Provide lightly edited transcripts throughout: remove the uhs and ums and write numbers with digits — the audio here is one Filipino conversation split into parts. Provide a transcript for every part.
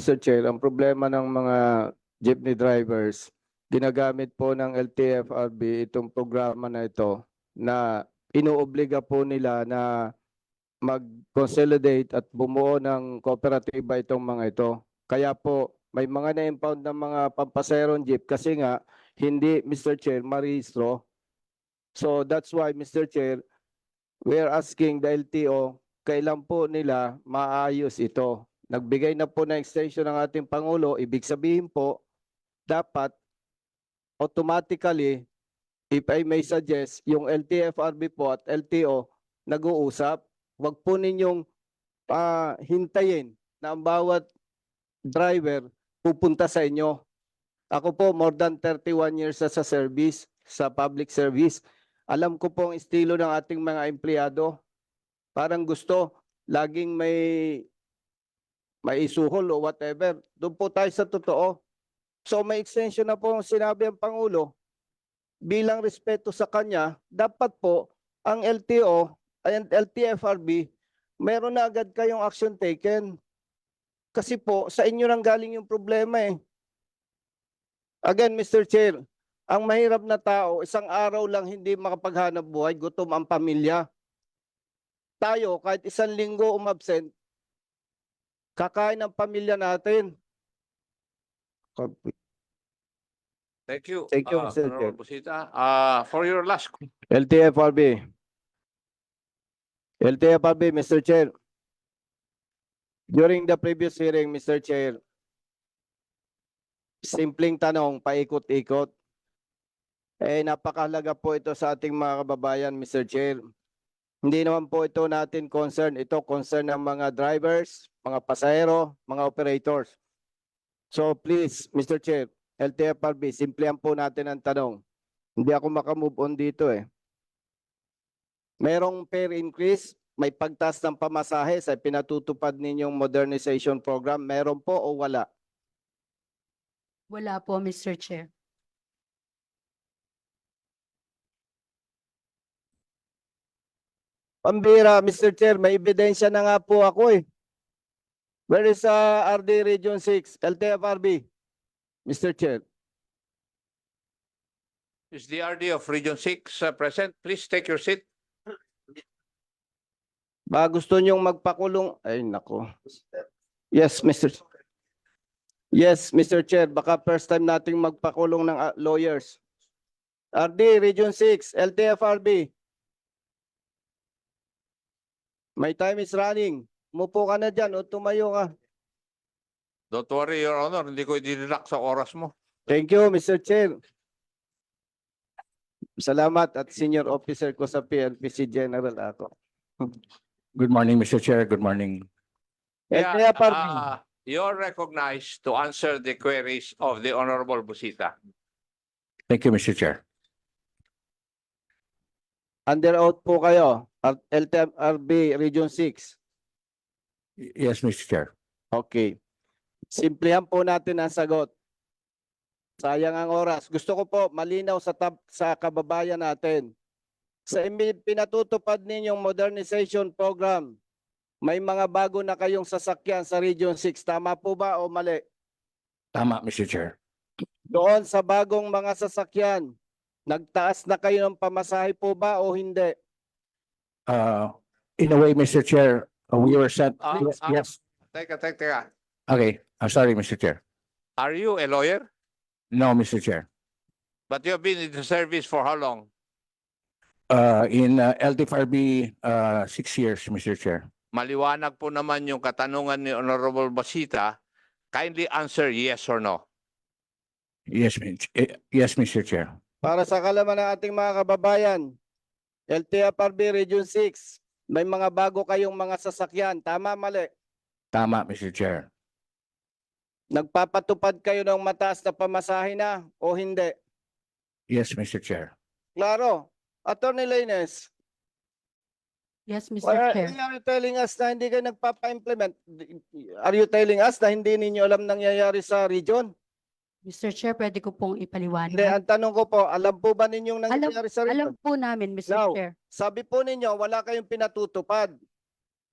Mr. Chair, ang problema ng mga jeepney drivers, ginagamit po ng LTFRB itong programa na ito na inuobliga po nila na mag-consolidate at bumuo ng kooperatiba itong mga ito. Kaya po may mga na-impound ng mga pampaserong jeep kasi nga hindi, Mr. Chair, marehistro. So that's why, Mr. Chair, we are asking the LTO, kailan po nila maayos ito? Nagbigay na po ng extension ng ating Pangulo, ibig sabihin po, dapat automatically, if I may suggest, yung LTFRB po at LTO nag-uusap. Huwag po ninyong hintayin na ang bawat driver pupunta sa inyo. Ako po, more than 31 years sa service, sa public service. Alam ko po ang estilo ng ating mga empleyado. Parang gusto, laging may isuhol o whatever. Doon po tayo sa totoo. So may extension na po ang sinabi ang Pangulo. Bilang respeto sa kanya, dapat po ang LTO ay LTFRB, meron na agad kayong action taken. Kasi po, sa inyo nang galing yung problema eh. Again, Mr. Chair, ang mahirap na tao, isang araw lang hindi makapaghanap buhay, gutom ang pamilya. Tayo, kahit isang linggo umabsent, kakain ang pamilya natin. Thank you. Thank you, Mr. Chair. Honorable Busita. For your last LTFRB. LTFRB, Mr. Chair. During the previous hearing, Mr. Chair, simpleng tanong, paikot-ikot. Napakahalaga po ito sa ating mga kababayan, Mr. Chair. Hindi naman po ito natin concern. Ito concern ng mga drivers, mga pasahero, mga operators. So please, Mr. Chair, LTFRB, simplihan po natin ang tanong. Hindi ako makamove on dito eh. Merong fare increase, may pagtaas ng pamasahe sa pinatutupad ninyong modernization program. Meron po o wala? Wala po, Mr. Chair. Pambira, Mr. Chair, may ebidensya na nga po ako eh. Where is RD Region 6, LTFRB? Mr. Chair. is the RD of Region 6 present. Please take your seat. Ba gusto nyong magpakulong? Ay nako. Yes, Mr. Yes, Mr. Chair, baka first time nating magpakulong ng lawyers. RD Region 6, LTFRB. My time is running. Umupo ka na dyan o tumayo ka. Don't worry, Your Honor. Hindi ko idinilak sa oras mo. Thank you, Mr. Chair. Salamat at senior officer ko sa PLPC General ako. Good morning, Mr. Chair. Good morning. LTFRB. You're recognized to answer the queries of the Honorable Busita. Thank you, Mr. Chair. Under oath po kayo, LTFRB Region 6. Yes, Mr. Chair. Okay. Simplihan po natin ang sagot. Sayang ang oras. Gusto ko po malinaw sa kababayan natin. Sa pinatutupad ninyong modernization program, may mga bago na kayong sasakyan sa Region 6. Tama po ba o mali? Tama, Mr. Chair. Doon sa bagong mga sasakyan, nagtaas na kayo ng pamasahe po ba o hindi? In a way, Mr. Chair, we were sent. Yes. Teka. Okay. I'm sorry, Mr. Chair. Are you a lawyer? No, Mr. Chair. But you have been in the service for how long? In LTFRB, 6 years, Mr. Chair. Maliwanag po naman yung katanungan ni Honorable Busita. Kindly answer yes or no. Yes, yes, Mr. Chair. Para sa kalaman ng ating mga kababayan, LTFRB Region 6, may mga bago kayong mga sasakyan. Tama, mali? Tama, Mr. Chair. Nagpapatupad kayo ng mataas na pamasahe na o hindi? Yes, Mr. Chair. Klaro. Attorney Lainez, Yes, Mr. why Chair. are you telling us na hindi kayo nagpapa-implement? Are you telling us na hindi ninyo alam nangyayari sa region? Mr. Chair, pwede ko pong Hindi, ipaliwanag. ang tanong ko po, alam po ba ninyong nangyayari sa region? Alam po namin, Mr. Now, Chair. sabi po ninyo, wala kayong pinatutupad.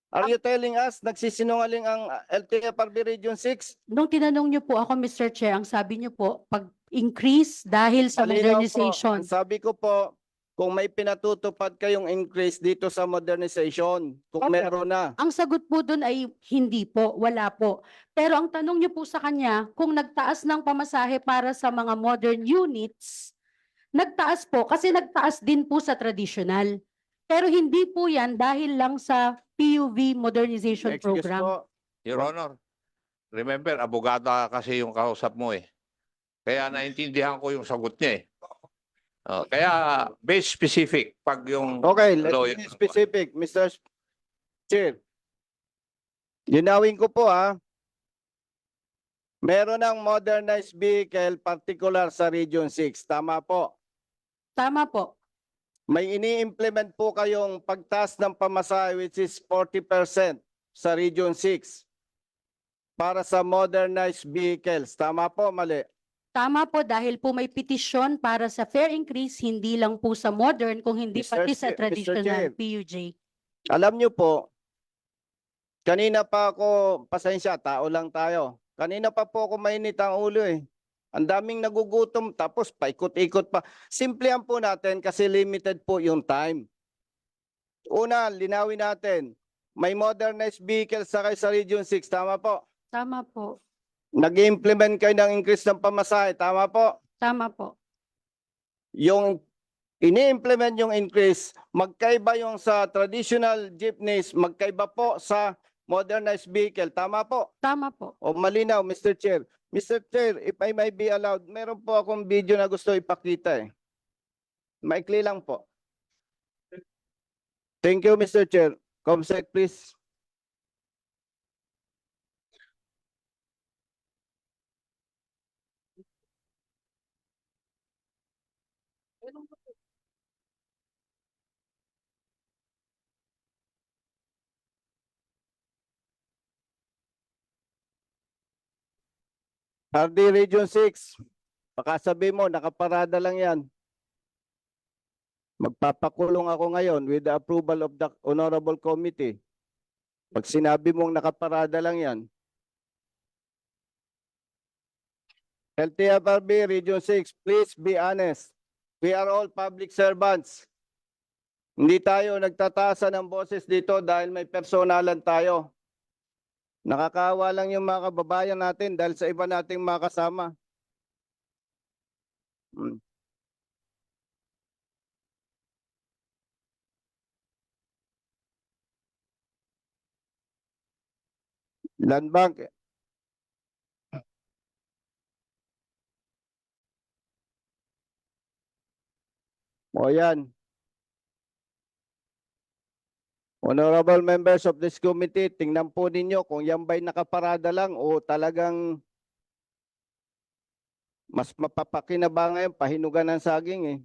Are you telling us nagsisinungaling ang LTFRB Region 6? Nung tinanong niyo po ako, Mr. Chair, ang sabi niyo po, pag-increase dahil sa Malinaw po. modernization. Ang sabi ko po, kung may pinatutupad kayong increase dito sa modernization, kung Opo. meron na. Ang sagot po doon ay hindi po, wala po. Pero ang tanong niyo po sa kanya, kung nagtaas ng pamasahe para sa mga modern units, nagtaas po kasi nagtaas din po sa traditional. Pero hindi po yan dahil lang sa PUV modernization Excuse program. po. Your Honor, remember, abogada kasi yung kausap mo eh. Kaya naintindihan ko yung sagot niya eh. Kaya base specific pag yung Okay, let's lawyer. be specific, Mr. Chair. Linawin ko po meron ng modernized vehicle particular sa Region 6. Tama po. Tama po. May ini-implement po kayong pagtaas ng pamasahe which is 40% sa Region 6 para sa modernized vehicles. Tama po, mali. Tama po dahil po may petisyon para sa fare increase, hindi lang po sa modern, kung hindi Mr. pati sa Chair- Mr. traditional Chair. PUJ. Alam nyo po, kanina pa ako, pasensya, tao lang tayo. Kanina pa po ako mainit ang ulo eh. Ang daming nagugutom tapos paikot-ikot pa. Simplihan po natin kasi limited po yung time. Una, linawin natin. May modernized vehicles sa kayo sa Region 6. Tama po. Tama po. Nag-implement kayo ng increase ng pamasahe. Tama po. Tama po. Yung ini-implement yung increase, magkaiba yung sa traditional jeepneys, magkaiba po sa modernized vehicle. Tama po. Tama po. O malinaw, Mr. Chair. Mr. Chair, if I may be allowed, meron po akong video na gusto ipakita eh. Maikli lang po. Thank you, Mr. Chair. Comsec, please. RD Region 6, baka sabi mo, nakaparada lang yan. Magpapakulong ako ngayon with the approval of the Honorable Committee. Pag sinabi mong nakaparada lang yan. LTFRB Region 6, please be honest. We are all public servants. Hindi tayo nagtataasan ng boses dito dahil may personalan tayo. Nakakaawa lang yung mga kababayan natin dahil sa iba nating mga kasama. Land Bank. O yan. Honorable members of this committee, tingnan po ninyo kung yan ba'y nakaparada lang o talagang mas mapapakinabangan yung pahinugan ng saging eh.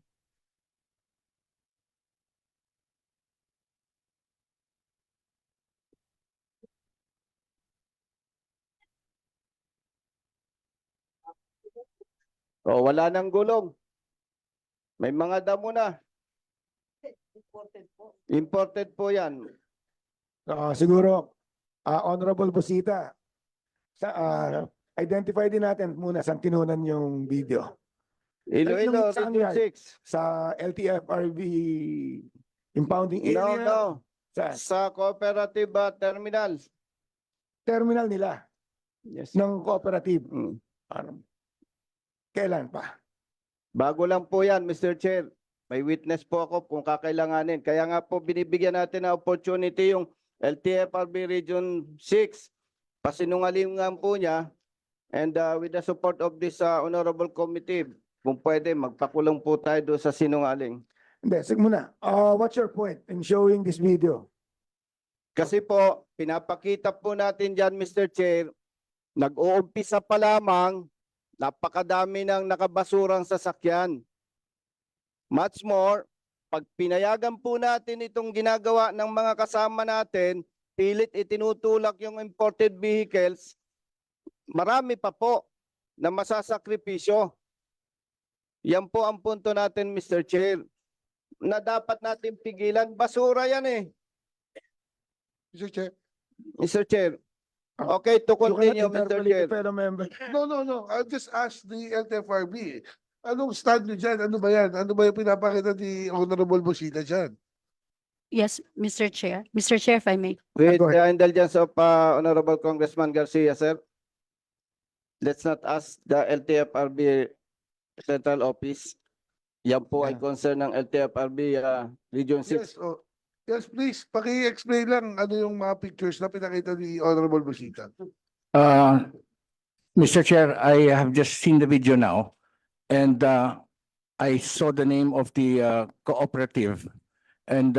O wala nang gulong. May mga damo na. Imported po yan. Siguro, Honorable Busita, identify din natin muna saan kinunan yung video. Iloilo, Saan Region yan? 6. Sa LTFRB impounding No, area? no. Sa Sa cooperative terminal. terminal nila Yes. ng cooperative. Mm. Kailan pa? Bago lang po yan, Mr. Chair. May witness po ako kung kakailanganin. Kaya nga po binibigyan natin ng opportunity yung LTFRB Region 6. Pasinungalingan po niya. And with the support of this honorable committee, kung pwede, magpakulong po tayo doon sa sinungaling. Hindi, sige muna. What's your point in showing this video? Kasi po, pinapakita po natin dyan, Mr. Chair, nag-uumpisa pa lamang, napakadami ng nakabasurang sasakyan. Much more, pag pinayagan po natin itong ginagawa ng mga kasama natin, pilit itinutulak yung imported vehicles, marami pa po na masasakripisyo. Yan po ang punto natin, Mr. Chair, na dapat natin pigilan. Basura yan eh. Mr. Chair. Mr. Chair, okay to You cannot continue, Mr. interpolate Chair. the fellow member. No. I'll just ask the LTFRB. Anong stand nyo dyan? Ano ba yan? Ano ba yung pinapakita ni Honorable Busita dyan? Yes, Mr. Chair. Mr. Chair, if I may. With Go the indulgence of Honorable Congressman Garcia, sir. Let's not ask the LTFRB Central Office. Yan po ay concern ng LTFRB Region 6. Yes, please. Paki-explain lang ano yung mga pictures na pinakita ni Honorable Busita. Mr. Chair, I have just seen the video now and I saw the name of the cooperative. And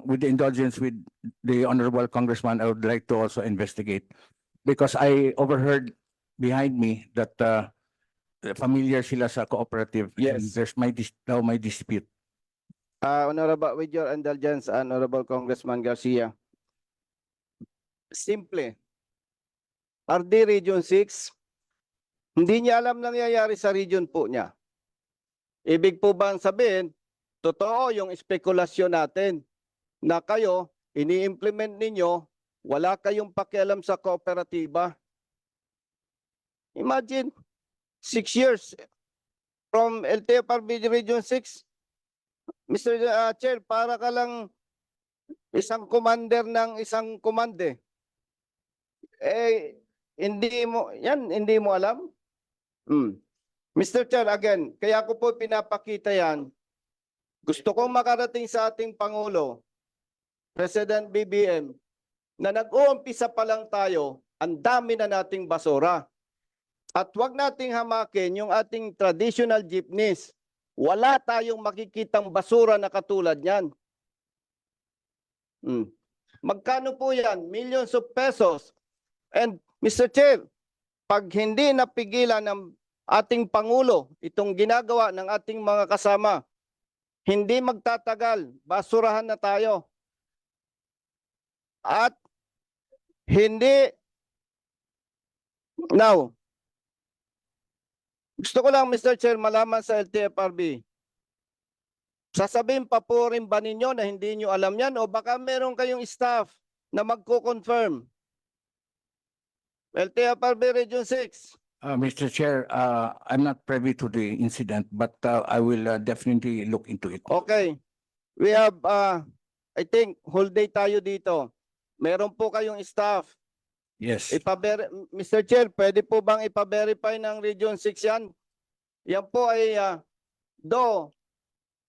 with the indulgence with the Honorable Congressman, I would like to also investigate because I overheard behind me that familiar sila sa cooperative. And Yes. there's my dispute. Honorable, with your indulgence, Honorable Congressman Garcia. Simple. RD Region 6, hindi niya alam nangyayari sa region po niya. Ibig po bang sabihin, totoo yung espekulasyon natin na kayo, ini-implement ninyo, wala kayong pakialam sa kooperatiba. Imagine, 6 years from LTFRB Region 6, Mr. Chair, para ka lang isang commander ng isang komande. Hindi mo alam? Mr. Chair, again, kaya ko po pinapakita yan. Gusto kong makarating sa ating Pangulo, President BBM, na nag-uumpisa pa lang tayo, ang dami na nating basura. At wag nating hamakin yung ating traditional jeepneys. Wala tayong makikitang basura na katulad niyan. Magkano po yan? Millions of pesos. And Mr. Chair, pag hindi napigilan ng ating Pangulo itong ginagawa ng ating mga kasama, hindi magtatagal, basurahan na tayo. At hindi, now, gusto ko lang, Mr. Chair, malaman sa LTFRB. Sasabihin pa po rin ba ninyo na hindi nyo alam yan o baka meron kayong staff na magko-confirm? LTFRB Region 6. Mr. Chair, I'm not privy to the incident, but I will definitely look into it. Okay. We have, I think, whole day tayo dito. Meron po kayong staff. Yes. Mr. Chair, pwede po bang ipa-verify ng Region 6 yan? Yan po ay,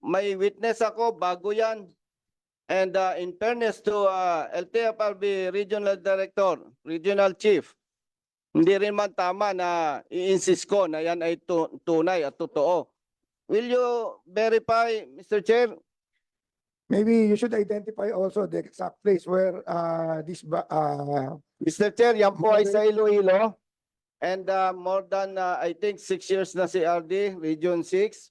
may witness ako, bago yan. And in fairness to LTFRB Regional Director, Regional Chief, hindi rin man tama na i-insist ko na yan ay tunay at totoo. Will you verify, Mr. Chair? Maybe you should identify also the exact place where Mr. Chair, yan po ay sa Iloilo. And more than, I think, 6 years na si RD, Region 6.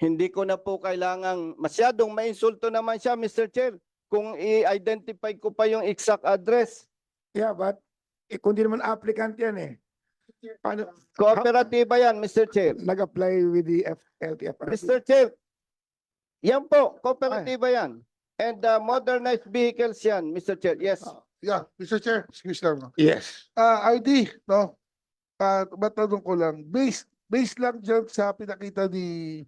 Hindi ko na po kailangang, masyadong mainsulto naman siya, Mr. Chair, kung i-identify ko pa yung exact address. yeah, but kung di naman applicant yan eh. Paano Kooperatiba yan, Mr. Chair. nag-apply with the LTFRB? Mr. Chair, yan po, kooperatiba yan. And modernized vehicles yan, Mr. Chair. Yes. Yeah, Mr. Chair, excuse lang. Yes. RD, no? Matanong ko lang, based lang dyan sa pinakita ni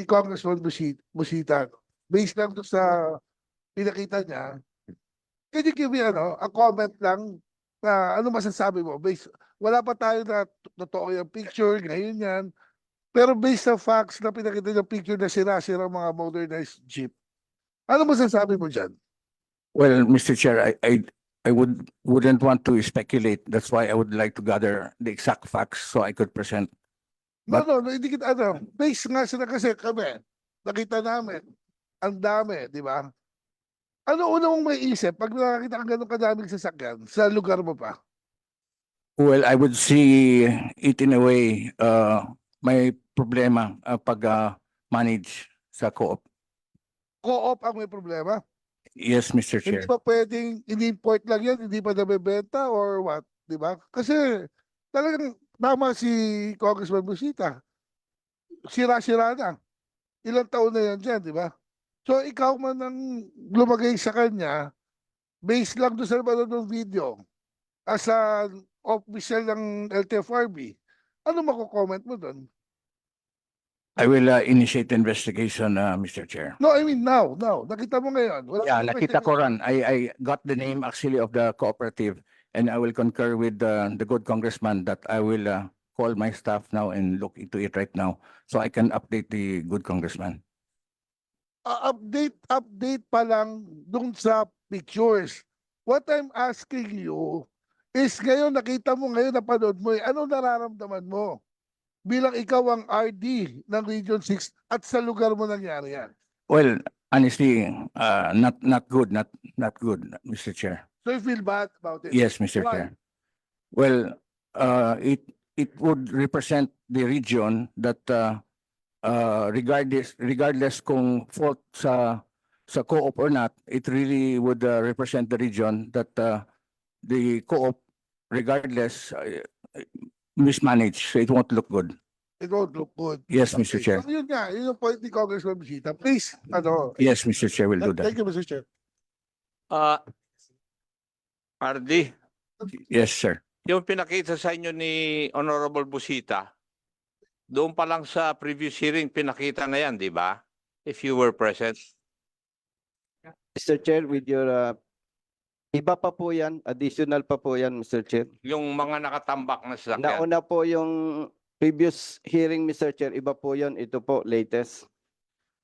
Congressman Busita, based lang doon sa pinakita niya, can you give me a comment lang na ano masasabi mo? Wala pa tayo na totoo yung picture, ngayon yan. Pero based sa facts na pinakita yung picture na sira-sira mga modernized jeep, ano masasabi mo dyan? Well, Mr. Chair, I wouldn't want to speculate. That's why I would like to gather the exact facts so I could present. No, hindi kita, based nga sila kasi kami, nakita namin, ang dami, di ba? Ano una mong may isip pag nakakita kang ganun kadaming sasakyan sa lugar mo pa? Well, I would see it in a way, may problema pag manage sa co-op. Co-op ang may problema. Yes, Mr. Hindi Chair. pa pwedeng in-import lang yan, hindi pa nabebenta or what, di ba? Kasi talagang tama si Congressman Busita. Sira-sira na. Ilang taon na yan dyan, di ba? So ikaw man ang lumagay sa kanya, based lang doon sa napanood ng video, as a official ng LTFRB, ano mako-comment mo doon? I will initiate the investigation, Mr. Chair. No, I mean now. Nakita mo ngayon. Wala Yeah, kang nakita ko investigation. ran. I got the name actually of the cooperative, and I will concur with the good congressman that I will call my staff now and look into it right now, so I can update the good congressman. Update pa lang dun sa pictures. What I'm asking you is ngayon nakita mo ngayon, napanood mo, ano nararamdaman mo? Bilang ikaw ang RD ng Region 6 at sa lugar mo nangyari yan. Well, honestly, not good, not good, Mr. Chair. So you feel bad about it? Yes, Mr. Why? Chair. Well, it would represent the region that regardless kung fault sa co-op or not, it really would represent the region that the co-op, regardless, mismanaged, so it won't look good. It won't look good. Yes, Mr. Chair. So yun nga, yun yung point ni Congressman Bisita. Please, Yes, Mr. Chair, will do that. Thank you, Mr. Chair. RD, Yes, sir. yung pinakita sa inyo ni Honorable Busita, doon pa lang sa previous hearing, pinakita na yan, di ba? If you were present. Mr. Chair, with your iba pa po yan, additional pa po yan, Mr. Chair. Yung mga nakatambak na sasakyan. Nauna po yung previous hearing, Mr. Chair, iba po yon, ito po, latest.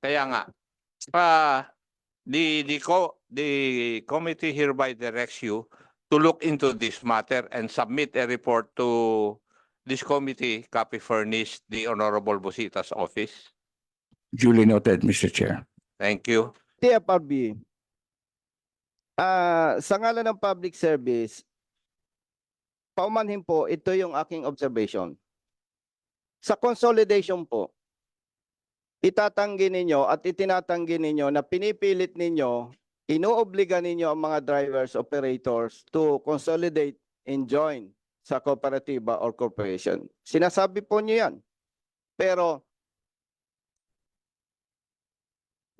Kaya nga, the committee hereby directs you to look into this matter and submit a report to this committee, copy furnished the Honorable Busita's office. Duly noted, Mr. Chair. Thank you. TFRB, sa ngalan ng public service, paumanhin po, ito yung aking observation. Sa consolidation po, itatanggi ninyo at itinatanggi ninyo na pinipilit ninyo, inuobliga ninyo ang mga drivers, operators to consolidate and join sa kooperatiba or corporation. Sinasabi po niyo yan. Pero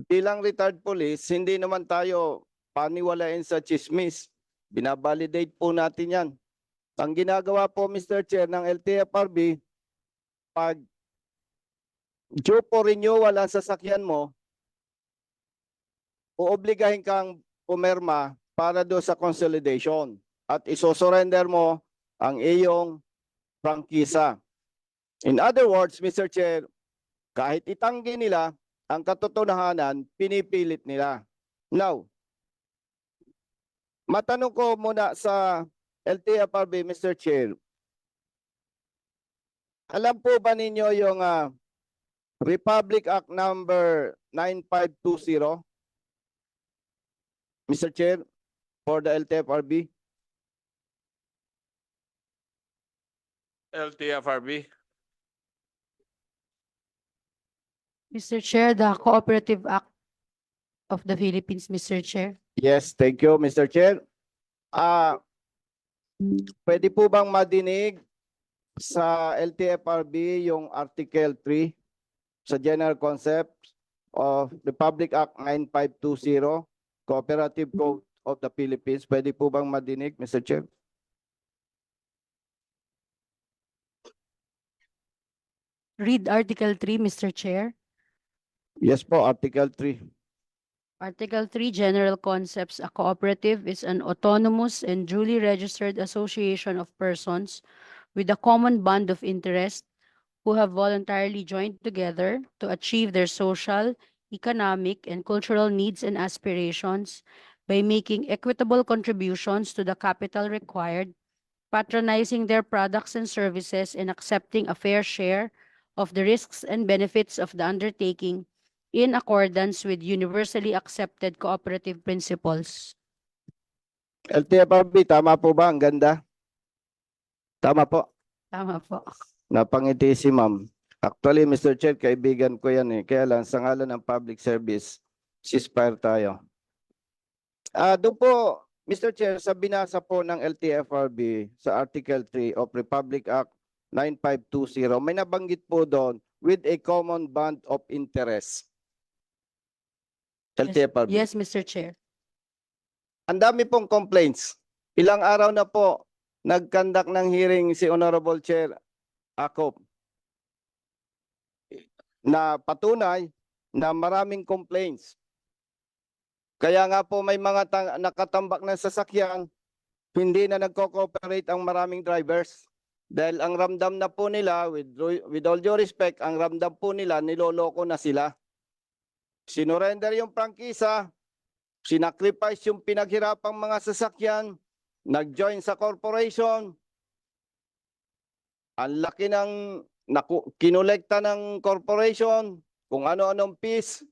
bilang retired police, hindi naman tayo paniwalain sa chismis. Binabalidate po natin yan. Ang ginagawa po, Mr. Chair, ng LTFRB, pag due for renewal ang sasakyan mo, uobligahin kang pumirma para do sa consolidation at isosurrender mo ang iyong prangkisa. In other words, Mr. Chair, kahit itanggi nila, ang katotohanan, pinipilit nila. Now, matanong ko muna sa LTFRB, Mr. Chair, alam po ba ninyo yung Republic Act number 9520? Mr. Chair, for the LTFRB? LTFRB. Mr. Chair, the Cooperative Act of the Philippines, Mr. Chair. Yes, thank you, Mr. Chair. Pwede po bang madinig sa LTFRB yung Article 3 sa General Concept of Republic Act 9520, Cooperative Code of the Philippines? Pwede po bang madinig, Mr. Chair? Read Article 3, Mr. Chair. Yes po, Article 3. Article 3, General Concepts. A cooperative is an autonomous and duly registered association of persons with a common bond of interest who have voluntarily joined together to achieve their social, economic, and cultural needs and aspirations by making equitable contributions to the capital required, patronizing their products and services, and accepting a fair share of the risks and benefits of the undertaking in accordance with universally accepted cooperative principles. LTFRB, tama po ba? Ang ganda. Tama po. Tama po. Napangiti si ma'am. Actually, Mr. Chair, kaibigan ko yan eh. Kaya lang, sa ngalan ng public service, ceasefire tayo. Doon po, Mr. Chair, sa binasa po ng LTFRB sa Article 3 of Republic Act 9520, may nabanggit po doon with a common bond of interest. LTFRB. Yes, Mr. Chair. Ang dami pong complaints. Ilang araw na po nag-conduct ng hearing si Honorable Chair Acop na patunay na maraming complaints. Kaya nga po may mga nakatambak ng sasakyan, hindi na nagko-cooperate ang maraming drivers. Dahil ang ramdam na po nila, with all due respect, ang ramdam po nila, niloloko na sila. Sinurrender yung prangkisa, sinacrifice yung pinaghirapang mga sasakyan, nag-join sa corporation, ang laki ng kinolekta ng corporation, kung ano-anong fees,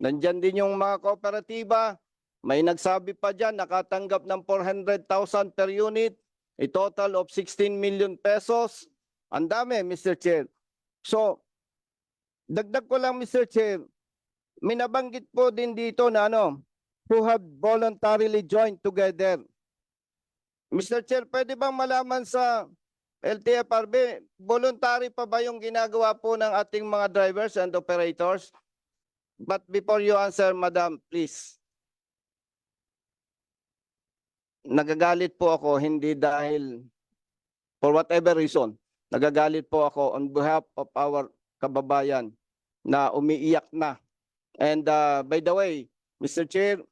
nandyan din yung mga kooperatiba, may nagsabi pa dyan, nakatanggap ng 400,000 per unit, a total of 16 million pesos. Ang dami, Mr. Chair. So, dagdag ko lang, Mr. Chair, may nabanggit po din dito na who have voluntarily joined together. Mr. Chair, pwede bang malaman sa LTFRB, voluntary pa ba yung ginagawa po ng ating mga drivers and operators? But before you answer, Madam, please. Nagagalit po ako, hindi dahil for whatever reason, nagagalit po ako on behalf of our kababayan na umiiyak na. And by the way, Mr. Chair,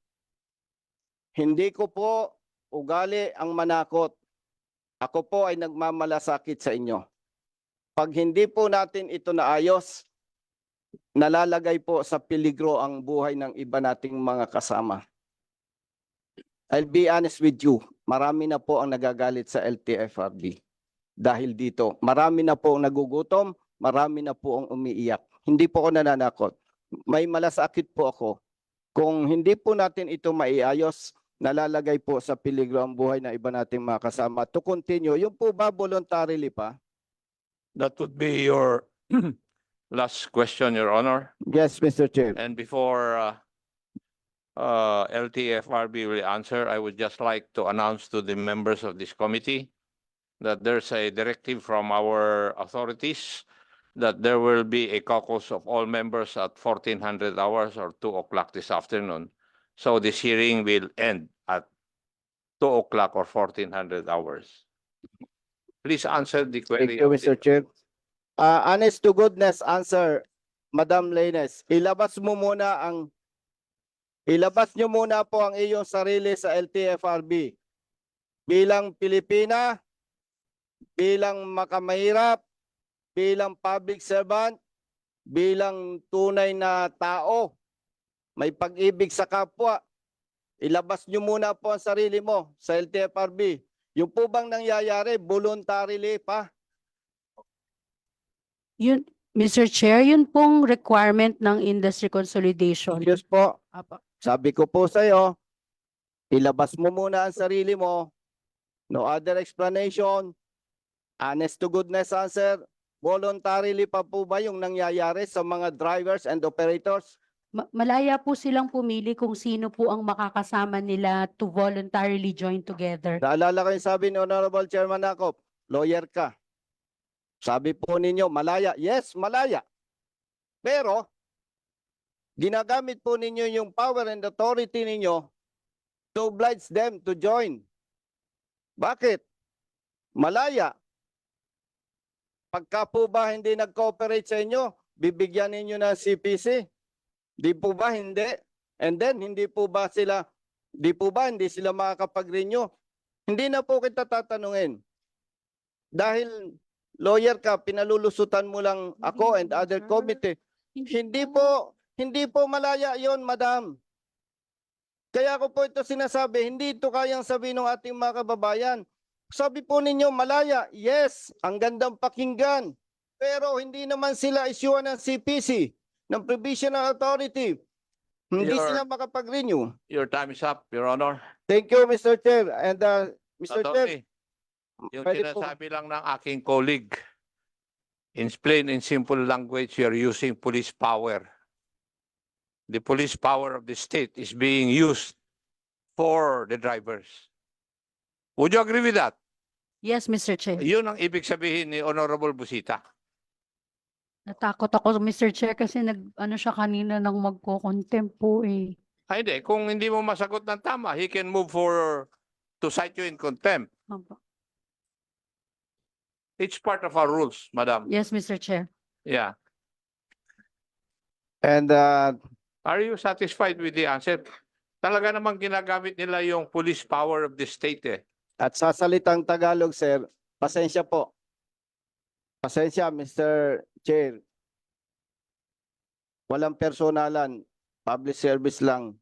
hindi ko po ugali ang manakot. Ako po ay nagmamalasakit sa inyo. Pag hindi po natin ito naayos, nalalagay po sa peligro ang buhay ng iba nating mga kasama. I'll be honest with you, marami na po ang nagagalit sa LTFRB. Dahil dito, marami na po ang nagugutom, marami na po ang umiiyak. Hindi po ako nananakot. May malasakit po ako. Kung hindi po natin ito maiayos, nalalagay po sa peligro ang buhay ng iba nating mga kasama. To continue, yung po ba voluntarily pa? That would be your last question, Your Honor. Yes, Mr. Chair. And before LTFRB will answer, I would just like to announce to the members of this committee that there's a directive from our authorities that there will be a caucus of all members at 1400 hours or 2 o'clock this afternoon. So this hearing will end at 2 o'clock or 1400 hours. Please answer the query. Thank you, of the- Mr. Chair. Honest to goodness answer, Madam Leines, ilabas nyo muna po ang iyong sarili sa LTFRB. Bilang Pilipina, bilang makamahirap, bilang public servant, bilang tunay na tao, may pag-ibig sa kapwa, ilabas nyo muna po ang sarili mo sa LTFRB. Yung po bang nangyayari, voluntarily pa? Yun, Mr. Chair, yun pong requirement ng industry consolidation. Yes po. Apa. Sabi ko po sa iyo, ilabas mo muna ang sarili mo. No other explanation. Honest to goodness answer. Voluntarily pa po ba yung nangyayari sa mga drivers and operators? Malaya po silang pumili kung sino po ang makakasama nila to voluntarily join together. Naalala ko yung sabi ni Honorable Chairman Acop, lawyer ka. Sabi po ninyo, malaya. Yes, malaya. Pero, ginagamit po ninyo yung power and authority ninyo to oblige them to join. Bakit? Malaya. Pagka po ba hindi nag-cooperate sa inyo, bibigyan ninyo ng CPC? Di po ba hindi? And then, hindi sila makakapag-renew? Hindi na po kita tatanungin. Dahil lawyer ka, pinalulusutan mo lang ako and other committee. Hindi po malaya yon, madam. Kaya ko po ito sinasabi, hindi ito kayang sabihin ng ating mga kababayan. Sabi po ninyo, malaya. Yes, ang gandang pakinggan. Pero hindi naman sila isyuan ng CPC, ng Provisional Authority. Hindi sila makapag-renew. Your time is up, Your Honor. Thank you, Mr. Chair. And Mr. Chair, Attorney, yung pwede po- sinasabi lang ng aking colleague, in plain and simple language, you're using police power. The police power of the state is being used for the drivers. Would you agree with that? Yes, Mr. Chair. Yun ang ibig sabihin ni Honorable Busita. Natakot ako, Mr. Chair, kasi ano siya kanina nang magko-contempt po eh. Ay, hindi. Kung hindi mo masagot ng tama, he can move to cite you in contempt. Opo. It's part of our rules, madam. Yes, Mr. Chair. Yeah. And Are you satisfied with the answer? Talaga namang ginagamit nila yung police power of the state eh. at sa salitang Tagalog, sir, pasensya po. Pasensya, Mr. Chair. Walang personalan, public service lang.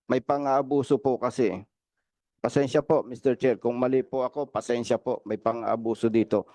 May pang-aabuso po kasi. Pasensya po, Mr. Chair. Kung mali po ako, pasensya po. May pang-aabuso dito.